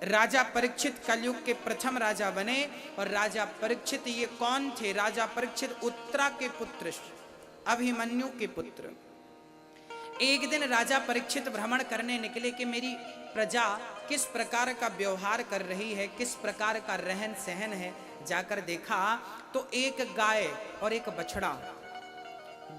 राजा परीक्षित कलयुग के प्रथम राजा बने। और राजा परीक्षित ये कौन थे? राजा परीक्षित उत्तरा के पुत्र, अभिमन्यु के पुत्र। एक दिन राजा परीक्षित भ्रमण करने निकले कि मेरी प्रजा किस प्रकार का व्यवहार कर रही है, किस प्रकार का रहन सहन है। जाकर देखा तो एक गाय और एक बछड़ा,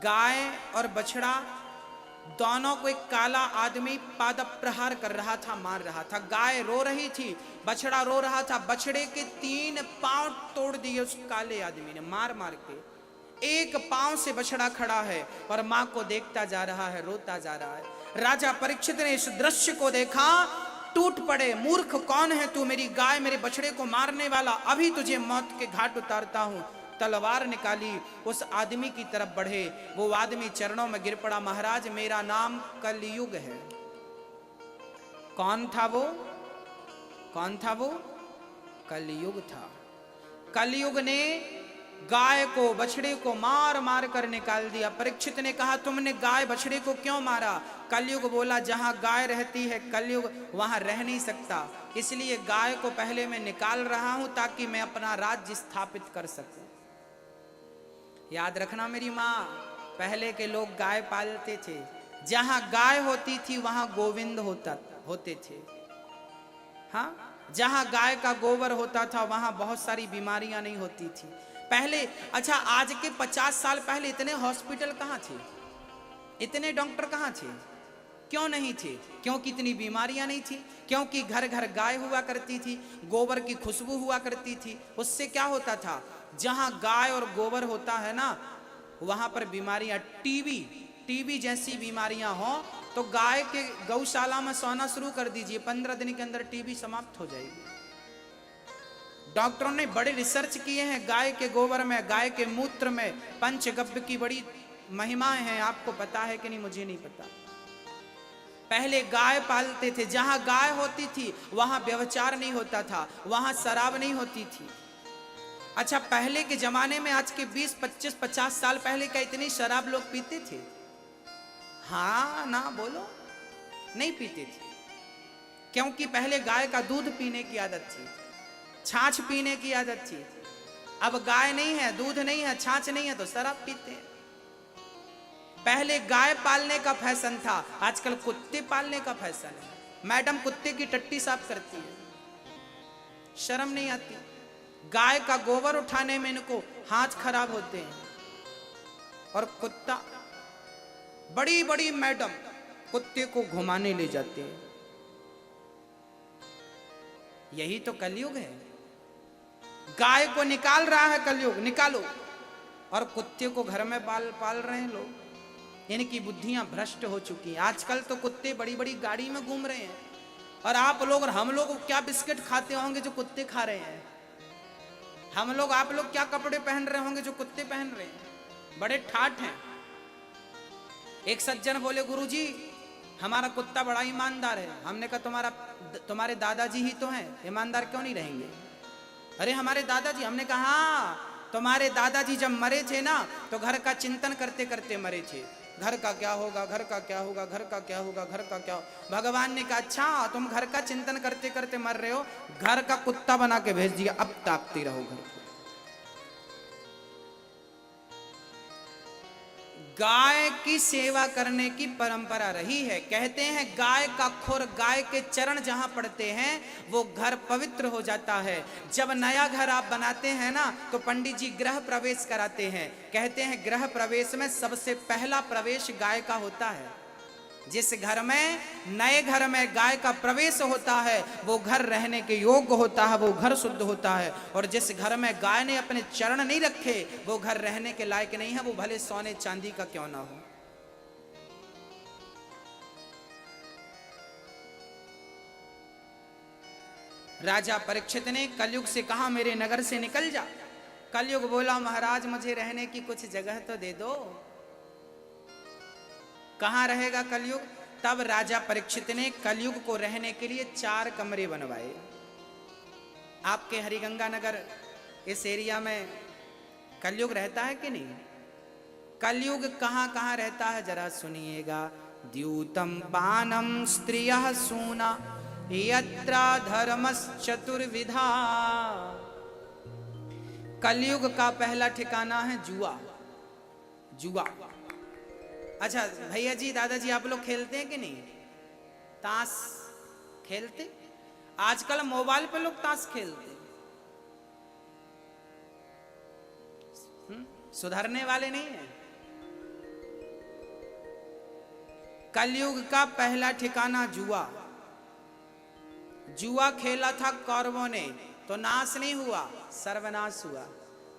गाय और बछड़ा दोनों को एक काला आदमी पाद प्रहार कर रहा था, मार रहा था। गाय रो रही थी, बछड़ा रो रहा था। बछड़े के 3 पांव तोड़ दिए उस काले आदमी ने मार मार के। एक पांव से बछड़ा खड़ा है और मां को देखता जा रहा है, रोता जा रहा है। राजा परीक्षित ने इस दृश्य को देखा, टूट पड़े। मूर्ख कौन है तू? मेरी गाय मेरे बछड़े को मारने वाला, अभी तुझे मौत के घाट उतारता हूं। तलवार निकाली, उस आदमी की तरफ बढ़े। वो आदमी चरणों में गिर पड़ा, महाराज मेरा नाम कलयुग है। कौन था वो? कौन था वो? कलयुग था। कलयुग ने गाय को बछड़े को मार मार कर निकाल दिया। परीक्षित ने कहा तुमने गाय बछड़े को क्यों मारा? कलयुग बोला जहां गाय रहती है कलयुग वहां रह नहीं सकता, इसलिए गाय को पहले मैं निकाल रहा हूं ताकि मैं अपना राज्य स्थापित कर सकूं। याद रखना मेरी माँ, पहले के लोग गाय पालते थे, जहां गाय होती थी वहां गोविंद होते थे। हाँ, जहां गाय का गोबर होता था वहां बहुत सारी बीमारियां नहीं होती थी पहले। अच्छा, आज के 50 साल पहले इतने हॉस्पिटल कहां थे, इतने डॉक्टर कहां थे? क्यों नहीं थे? क्योंकि इतनी बीमारियां नहीं थी, क्योंकि घर घर गाय हुआ करती थी, गोबर की खुशबू हुआ करती थी। उससे क्या होता था, जहां गाय और गोबर होता है ना वहां पर बीमारियां, टीबी जैसी बीमारियां हो तो गाय के गौशाला में सोना शुरू कर दीजिए, 15 दिन के अंदर टीबी समाप्त हो जाएगी। डॉक्टरों ने बड़े रिसर्च किए हैं गाय के गोबर में, गाय के मूत्र में पंचगव्य की बड़ी महिमाएं हैं। आपको पता है कि नहीं, मुझे नहीं पता। पहले गाय पालते थे, जहां गाय होती थी वहां व्यभिचार नहीं होता था, वहां शराब नहीं होती थी। अच्छा, पहले के जमाने में, आज के 20, 25, 50 साल पहले क्या इतनी शराब लोग पीते थे? हाँ ना बोलो, नहीं पीते थे, क्योंकि पहले गाय का दूध पीने की आदत थी, छाछ पीने की आदत थी। अब गाय नहीं है, दूध नहीं है, छाछ नहीं है तो शराब पीते हैं। पहले गाय पालने का फैशन था, आजकल कुत्ते पालने का फैशन है। मैडम कुत्ते की टट्टी साफ करती है, शर्म नहीं आती। गाय का गोबर उठाने में इनको हाथ खराब होते हैं। और कुत्ता, बड़ी बड़ी मैडम कुत्ते को घुमाने ले जाते हैं। यही तो कलयुग है। गाय को निकाल रहा है कलयुग, निकालो, और कुत्ते को घर में पाल रहे हैं लोग। इनकी बुद्धियां भ्रष्ट हो चुकी हैं। आजकल तो कुत्ते बड़ी बड़ी गाड़ी में घूम रहे हैं, और आप लोग और हम लोग क्या बिस्किट खाते होंगे जो कुत्ते खा रहे हैं? हम लोग, आप लोग क्या कपड़े पहन रहे होंगे जो कुत्ते पहन रहे हैं? बड़े ठाठ हैं। एक सज्जन बोले गुरुजी हमारा कुत्ता बड़ा ईमानदार है। हमने कहा तुम्हारे दादाजी ही तो हैं, ईमानदार क्यों नहीं रहेंगे? अरे हमारे दादाजी। हमने कहा हाँ, तुम्हारे दादाजी जब मरे थे ना तो घर का चिंतन करते करते मरे थे। घर का क्या होगा, घर का क्या होगा, घर का क्या होगा, घर का क्या होगा। भगवान ने कहा अच्छा तुम घर का चिंतन करते करते मर रहे हो, घर का कुत्ता बना के भेज दिया, अब ताकते रहो घर को। गाय की सेवा करने की परंपरा रही है। कहते हैं गाय का खुर, गाय के चरण जहां पड़ते हैं वो घर पवित्र हो जाता है। जब नया घर आप बनाते हैं ना तो पंडित जी गृह प्रवेश कराते हैं। कहते हैं गृह प्रवेश में सबसे पहला प्रवेश गाय का होता है। जिस घर में, नए घर में गाय का प्रवेश होता है वो घर रहने के योग्य होता है, वो घर शुद्ध होता है। और जिस घर में गाय ने अपने चरण नहीं रखे वो घर रहने के लायक नहीं है, वो भले सोने चांदी का क्यों ना हो। राजा परीक्षित ने कलयुग से कहा मेरे नगर से निकल जा। कलयुग बोला महाराज मुझे रहने की कुछ जगह तो दे दो। कहां रहेगा कलयुग? तब राजा परीक्षित ने कलयुग को रहने के लिए 4 कमरे बनवाए। आपके हरिगंगानगर इस एरिया में कलयुग रहता है कि नहीं? कलयुग कहां कहां रहता है जरा सुनिएगा। द्यूतम पानम स्त्रियः सूना यत्र धर्मश्चतुर्विधा। कलयुग का पहला ठिकाना है जुआ। जुआ। अच्छा भैया जी, दादाजी, आप लोग खेलते हैं कि नहीं? ताश खेलते? आजकल मोबाइल पे लोग ताश खेलते। सुधरने वाले नहीं है। कलयुग का पहला ठिकाना जुआ। जुआ खेला था कौरवों ने तो नाश नहीं हुआ, सर्वनाश हुआ।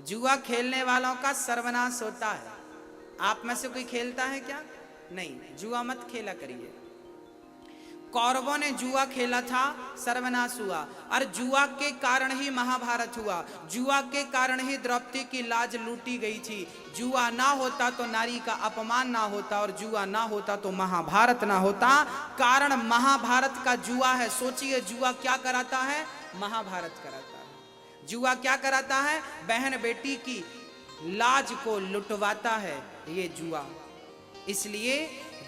जुआ खेलने वालों का सर्वनाश होता है। आप में से कोई खेलता है क्या? नहीं, जुआ मत खेला करिए। कौरवों ने जुआ खेला था, सर्वनाश हुआ। और जुआ के कारण ही महाभारत हुआ। जुआ के कारण ही द्रौपदी की लाज लूटी गई थी। जुआ ना होता तो नारी का अपमान ना होता, और जुआ ना होता तो महाभारत ना होता। कारण महाभारत का जुआ है। सोचिए, जुआ क्या कराता है? महाभारत कराता है। जुआ क्या कराता है? बहन बेटी की लाज को लुटवाता है ये जुआ। इसलिए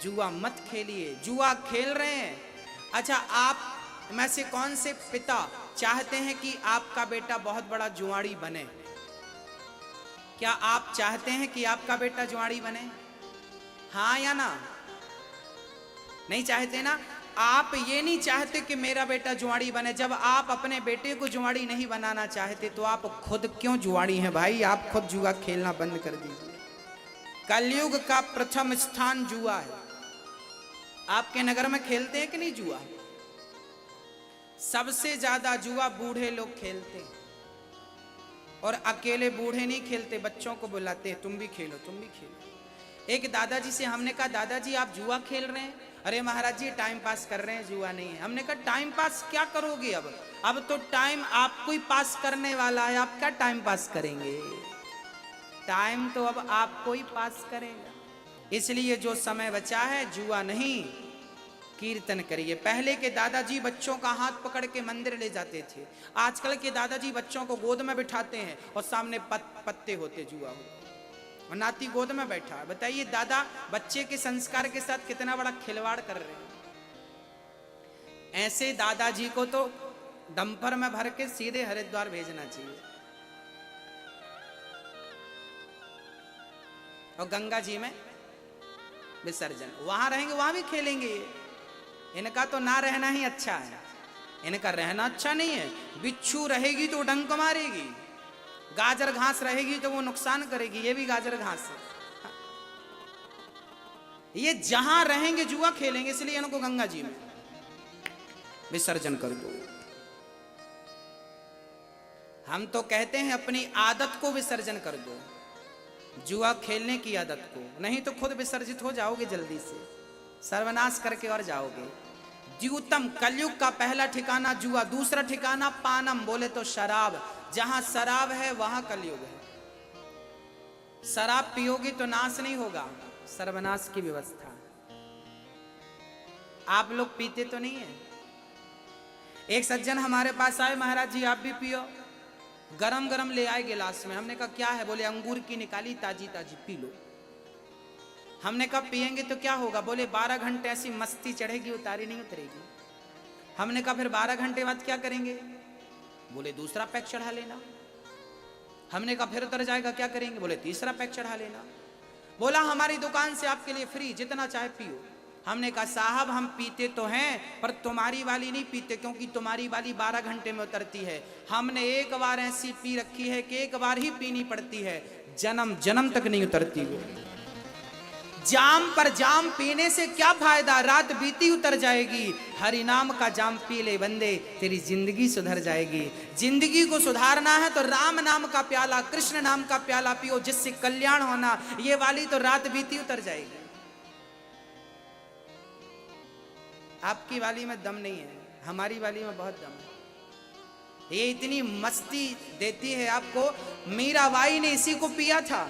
जुआ मत खेलिए। जुआ खेल रहे हैं? अच्छा, आप में से कौन से पिता चाहते हैं कि आपका बेटा बहुत बड़ा जुआड़ी बने? क्या आप चाहते हैं कि आपका बेटा जुआड़ी बने? हाँ या ना? नहीं चाहते ना? आप ये नहीं चाहते कि मेरा बेटा जुआड़ी बने। जब आप अपने बेटे को जुआड़ी नहीं बनाना चाहते तो आप खुद क्यों जुआड़ी हैं भाई? आप खुद जुआ खेलना बंद कर दीजिए। कलयुग का प्रथम स्थान जुआ है। आपके नगर में खेलते हैं कि नहीं जुआ? सबसे ज्यादा जुआ बूढ़े लोग खेलते हैं, और अकेले बूढ़े नहीं खेलते, बच्चों को बुलाते हैं, तुम भी खेलो, तुम भी खेलो। एक दादाजी से हमने कहा, दादाजी आप जुआ खेल रहे हैं? अरे महाराज जी टाइम पास कर रहे हैं, जुआ नहीं है। हमने कहा टाइम पास क्या करोगे? अब तो टाइम आपको ही पास करने वाला है, आप क्या टाइम पास करेंगे? टाइम तो अब आपको ही पास करेगा। इसलिए जो समय बचा है जुआ नहीं, कीर्तन करिए। पहले के दादाजी बच्चों का हाथ पकड़ के मंदिर ले जाते थे। आजकल के दादाजी बच्चों को गोद में बिठाते हैं और सामने पत्ते होते जुआ हो, और नाती गोद में बैठा है। बताइए दादा बच्चे के संस्कार के साथ कितना बड़ा खिलवाड़ कर रहे हैं। ऐसे दादाजी को तो डंपर में भर के सीधे हरिद्वार भेजना चाहिए, और गंगा जी में विसर्जन। वहां रहेंगे, वहां भी खेलेंगे। इनका तो ना रहना ही अच्छा है। इनका रहना अच्छा नहीं है। बिच्छू रहेगी तो डंक मारेगी, गाजर घास रहेगी तो वो नुकसान करेगी। ये भी गाजर घास है। ये जहां रहेंगे जुआ खेलेंगे, इसलिए इनको गंगा जी में विसर्जन कर दो। हम तो कहते हैं अपनी आदत को विसर्जन कर दो, जुआ खेलने की आदत को। नहीं तो खुद विसर्जित हो जाओगे, जल्दी से सर्वनाश करके और जाओगे। द्यूतम, कलयुग का पहला ठिकाना जुआ। दूसरा ठिकाना पानम, बोले तो शराब। जहां शराब है वहां कलयुग है। शराब पियोगे तो नाश नहीं होगा, सर्वनाश की व्यवस्था। आप लोग पीते तो नहीं है? एक सज्जन हमारे पास आए, महाराज जी आप भी पियो। गरम गरम ले आए गिलास में। हमने कहा क्या है? बोले अंगूर की निकाली, ताजी ताजी, पी लो। हमने कहा पिएंगे तो क्या होगा? बोले 12 घंटे ऐसी मस्ती चढ़ेगी, उतारी नहीं उतरेगी। हमने कहा फिर 12 घंटे बाद क्या करेंगे? बोले दूसरा पैक चढ़ा लेना। हमने कहा फिर उतर जाएगा, क्या करेंगे? बोले तीसरा पैक चढ़ा लेना। बोला हमारी दुकान से आपके लिए फ्री, जितना चाहे पियो। हमने कहा साहब हम पीते तो हैं, पर तुम्हारी वाली नहीं पीते, क्योंकि तुम्हारी वाली 12 घंटे में उतरती है। हमने एक बार ऐसी पी रखी है कि एक बार ही पीनी पड़ती है, जन्म जन्म तक नहीं उतरती वो। जाम पर जाम पीने से क्या फायदा? रात बीती उतर जाएगी। हरि नाम का जाम पी ले बंदे, तेरी जिंदगी सुधर जाएगी। जिंदगी को सुधारना है तो राम नाम का प्याला, कृष्ण नाम का प्याला पियो, जिससे कल्याण होना। ये वाली तो रात बीती उतर जाएगी। आपकी वाली में दम नहीं है, हमारी वाली में बहुत दम है। ये इतनी मस्ती देती है आपको। मीराबाई ने इसी को पिया था।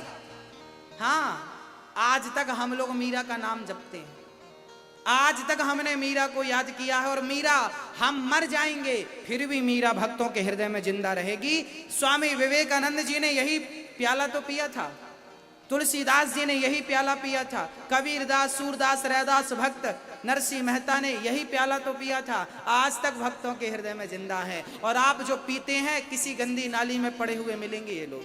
हाँ, आज तक हम लोग मीरा का नाम जपते हैं। आज तक हमने मीरा को याद किया है, और मीरा, हम मर जाएंगे फिर भी मीरा भक्तों के हृदय में जिंदा रहेगी। स्वामी विवेकानंद जी ने यही प्याला तो पिया था, तुलसीदास जी ने यही प्याला पिया था, कबीरदास, सूरदास, रैदास भक्त नरसिंह मेहता ने यही प्याला तो पिया था, आज तक भक्तों के हृदय में जिंदा है। और आप जो पीते हैं किसी गंदी नाली में पड़े हुए मिलेंगे ये लोग।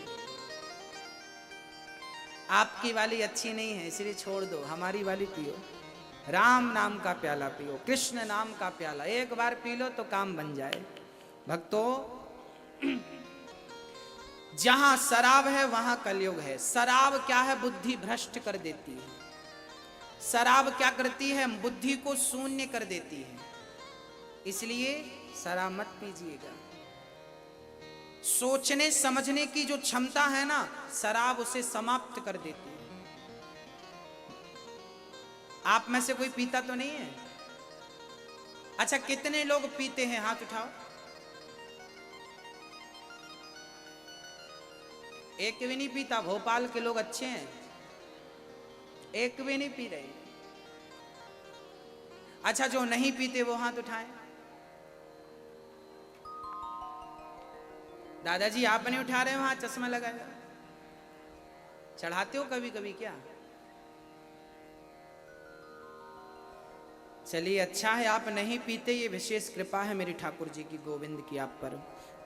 आपकी वाली अच्छी नहीं है इसलिए छोड़ दो, हमारी वाली पियो। राम नाम का प्याला पियो, कृष्ण नाम का प्याला एक बार पी लो तो काम बन जाए। भक्तों, जहां शराब है वहां कलयुग है। शराब क्या है? बुद्धि भ्रष्ट कर देती है। शराब क्या करती है? बुद्धि को शून्य कर देती है। इसलिए शराब मत पीजिएगा। सोचने समझने की जो क्षमता है ना, शराब उसे समाप्त कर देती है। आप में से कोई पीता तो नहीं है? अच्छा, कितने लोग पीते हैं? हाथ उठाओ। एक भी नहीं पीता। भोपाल के लोग अच्छे हैं, एक भी नहीं पी रहे। अच्छा, जो नहीं पीते वो हाथ उठाएं। दादाजी आप नहीं उठा रहे हो? वहां चश्मा लगाया। चढ़ाते हो कभी कभी क्या? चलिए, अच्छा है आप नहीं पीते, ये विशेष कृपा है मेरी ठाकुर जी की, गोविंद की आप पर।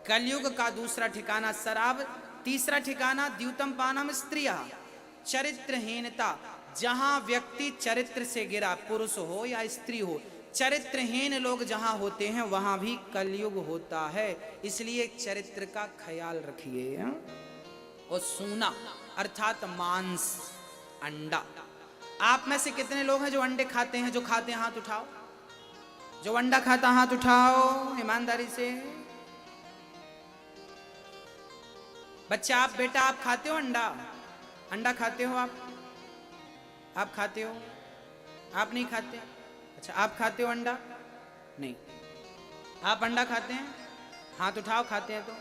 कलयुग का दूसरा ठिकाना शराब, तीसरा ठिकाना द्यूतम पानम स्त्रिया, चरित्रहीनता। जहां व्यक्ति चरित्र से गिरा, पुरुष हो या स्त्री हो, चरित्रहीन लोग जहां होते हैं वहां भी कलयुग होता है। इसलिए चरित्र का ख्याल रखिए। और सूना अर्थात मांस, अंडा। आप में से कितने लोग हैं जो अंडे खाते हैं? जो खाते हैं हाथ उठाओ। जो अंडा खाता हाथ उठाओ ईमानदारी से। बच्चा, आप बेटा आप खाते हो अंडा? अंडा खाते हो आप? आप खाते हो? आप नहीं खाते? अच्छा, आप खाते हो अंडा? नहीं। आप अंडा खाते हैं? हाथ उठाओ। खाते हैं तो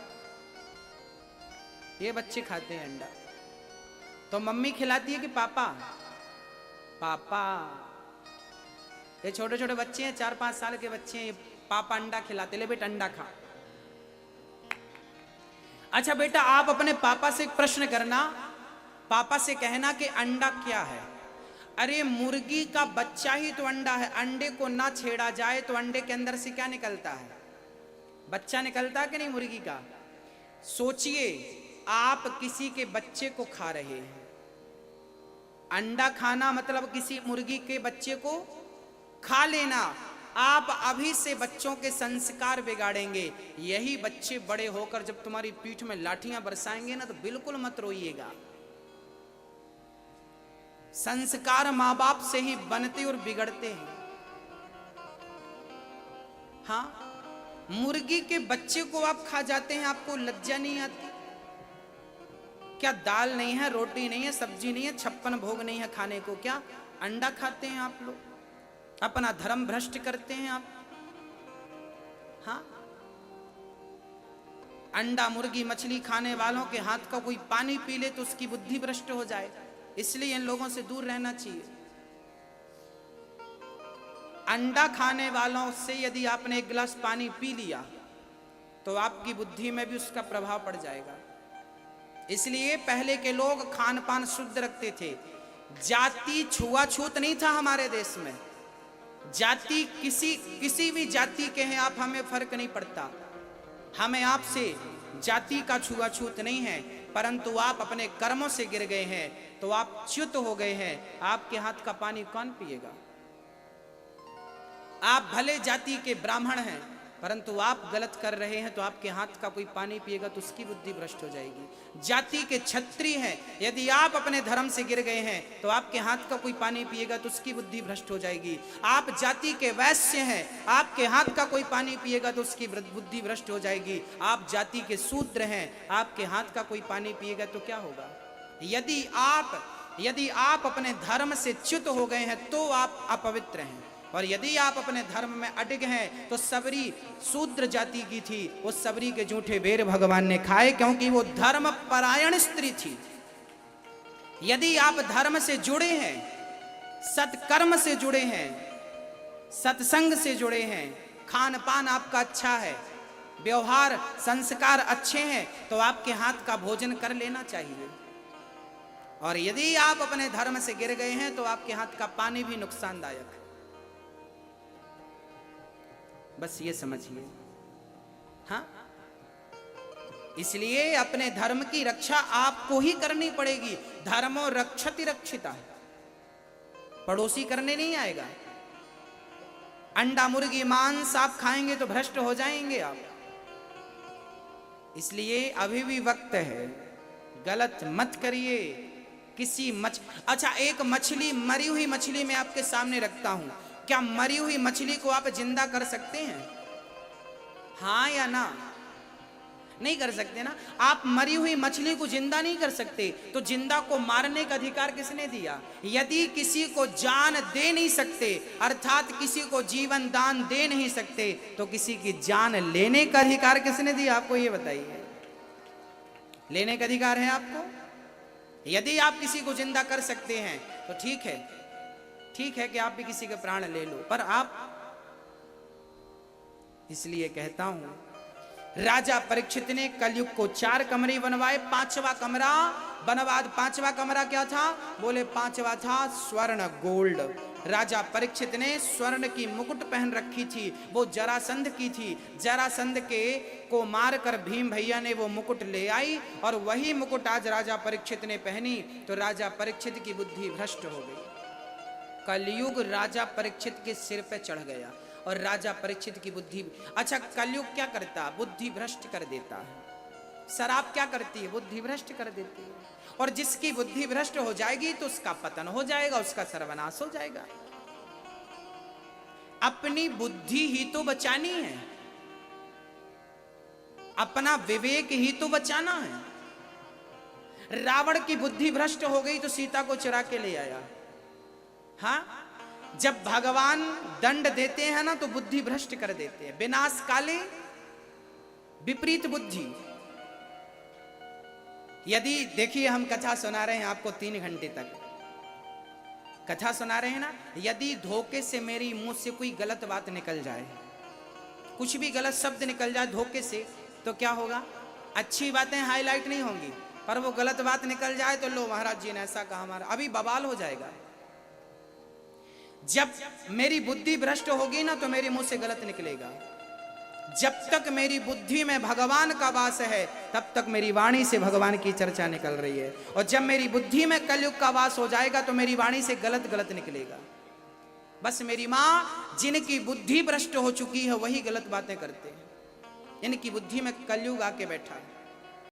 ये बच्चे खाते हैं अंडा। तो मम्मी खिलाती है कि पापा? पापा। ये छोटे छोटे बच्चे हैं, 4-5 साल के बच्चे हैं, पापा अंडा खिलाते। ले बेटा अंडा खा। अच्छा बेटा, आप अपने पापा से एक प्रश्न करना, पापा से कहना कि अंडा क्या है। अरे मुर्गी का बच्चा ही तो अंडा है। अंडे को ना छेड़ा जाए तो अंडे के अंदर से क्या निकलता है? बच्चा निकलता है कि नहीं मुर्गी का? सोचिए, आप किसी के बच्चे को खा रहे हैं। अंडा खाना मतलब किसी मुर्गी के बच्चे को खा लेना। आप अभी से बच्चों के संस्कार बिगाड़ेंगे। यही बच्चे बड़े होकर जब तुम्हारी पीठ में लाठियां बरसाएंगे ना, तो बिल्कुल मत रोइएगा। संस्कार मां बाप से ही बनते और बिगड़ते हैं। हाँ, मुर्गी के बच्चे को आप खा जाते हैं, आपको लज्जा नहीं आती? क्या दाल नहीं है, रोटी नहीं है, सब्जी नहीं है, 56 भोग नहीं है खाने को? क्या अंडा खाते हैं आप लोग? अपना धर्म भ्रष्ट करते हैं आप। हाँ, अंडा मुर्गी मछली खाने वालों के हाथ का कोई पानी पी ले तो उसकी बुद्धि भ्रष्ट हो जाए। इसलिए इन लोगों से दूर रहना चाहिए। अंडा खाने वालों से यदि आपने एक गिलास पानी पी लिया तो आपकी बुद्धि में भी उसका प्रभाव पड़ जाएगा। इसलिए पहले के लोग खान पान शुद्ध रखते थे। जाति छुआछूत नहीं था हमारे देश में। जाति किसी भी जाति के हैं आप, हमें फर्क नहीं पड़ता। हमें आपसे जाति का छुआछूत नहीं है, परंतु आप अपने कर्मों से गिर गए हैं तो आप च्युत हो गए हैं। आपके हाथ का पानी कौन पिएगा? आप भले जाति के ब्राह्मण हैं, परंतु आप गलत कर रहे हैं तो आपके हाथ का कोई पानी पिएगा तो उसकी बुद्धि भ्रष्ट हो जाएगी। जाति के क्षत्रिय हैं, यदि आप अपने धर्म से गिर गए हैं तो आपके हाथ का कोई पानी पिएगा तो उसकी बुद्धि भ्रष्ट हो जाएगी। आप जाति के वैश्य हैं, आपके हाथ का कोई पानी पिएगा तो उसकी बुद्धि भ्रष्ट हो जाएगी। आप जाति के शूद्र हैं, आपके हाथ का कोई पानी पिएगा तो क्या होगा? यदि आप अपने धर्म से च्युत हो गए हैं तो आप अपवित्र हैं, और यदि आप अपने धर्म में अडिग हैं तो सबरी शूद्र जाति की थी, उस सबरी के जूठे बेर भगवान ने खाए, क्योंकि वो धर्म परायण स्त्री थी। यदि आप धर्म से जुड़े हैं, सत्कर्म से जुड़े हैं, सत्संग से जुड़े हैं, खान पान आपका अच्छा है, व्यवहार संस्कार अच्छे हैं, तो आपके हाथ का भोजन कर लेना चाहिए। और यदि आप अपने धर्म से गिर गए हैं तो आपके हाथ का पानी भी नुकसानदायक है। बस ये समझिए। हाँ, इसलिए अपने धर्म की रक्षा आपको ही करनी पड़ेगी। धर्मो रक्षति रक्षिता, पड़ोसी करने नहीं आएगा। अंडा मुर्गी मांस आप खाएंगे तो भ्रष्ट हो जाएंगे आप। इसलिए अभी भी वक्त है, गलत मत करिए। किसी अच्छा, एक मछली, मरी हुई मछली मैं आपके सामने रखता हूं, क्या मरी हुई मछली को आप जिंदा कर सकते हैं? हाँ या ना? नहीं कर सकते ना। आप मरी हुई मछली को जिंदा नहीं कर सकते, तो जिंदा को मारने का अधिकार किसने दिया? यदि किसी को जान दे नहीं सकते, अर्थात किसी को जीवन दान दे नहीं सकते, तो किसी की जान लेने का अधिकार किसने दिया? आपको ये बताइए। लेने का अधिकार है आपको। यदि आप किसी को जिंदा कर सकते हैं तो ठीक है, ठीक है कि आप भी किसी के प्राण ले लो, पर आप, इसलिए कहता हूं, राजा परीक्षित ने कलयुग को 4 कमरे बनवाए। 5वां कमरा बनवा, 5वां कमरा क्या था? बोले 5वां था स्वर्ण गोल्ड। राजा परीक्षित ने स्वर्ण की मुकुट पहन रखी थी, वो जरासंध की थी। जरासंध के को मारकर भीम भैया ने वो मुकुट ले आई, और वही मुकुट आज राजा परीक्षित ने पहनी, तो राजा परीक्षित की बुद्धि भ्रष्ट हो गई। कलयुग राजा परीक्षित के सिर पे चढ़ गया, और राजा परीक्षित की बुद्धि, अच्छा कलयुग क्या करता? बुद्धि भ्रष्ट कर देता है। शराब क्या करती है? बुद्धि भ्रष्ट कर देती है। और जिसकी बुद्धि भ्रष्ट हो जाएगी तो उसका पतन हो जाएगा, उसका सर्वनाश हो जाएगा। अपनी बुद्धि ही तो बचानी है, अपना विवेक ही तो बचाना है। रावण की बुद्धि भ्रष्ट हो गई तो सीता को चुरा के ले आया। हाँ, जब भगवान दंड देते हैं ना तो बुद्धि भ्रष्ट कर देते हैं। विनाश काले विपरीत बुद्धि। यदि देखिए, हम कथा सुना रहे हैं आपको 3 घंटे तक कथा सुना रहे हैं ना, यदि धोखे से मेरी मुंह से कोई गलत बात निकल जाए, कुछ भी गलत शब्द निकल जाए धोखे से, तो क्या होगा? अच्छी बातें हाईलाइट नहीं होंगी, पर वो गलत बात निकल जाए तो लो महाराज जी ने ऐसा कहा, हमारा अभी बवाल हो जाएगा। जब मेरी बुद्धि भ्रष्ट होगी ना तो मेरे मुंह से गलत निकलेगा। जब तक मेरी बुद्धि में भगवान का वास है तब तक मेरी वाणी से भगवान की चर्चा निकल रही है, और जब मेरी बुद्धि में कलयुग का वास हो जाएगा तो मेरी वाणी से गलत गलत निकलेगा। बस मेरी माँ, जिनकी बुद्धि भ्रष्ट हो चुकी है वही गलत बातें करते हैं, इनकी बुद्धि में कलयुग आके बैठा है।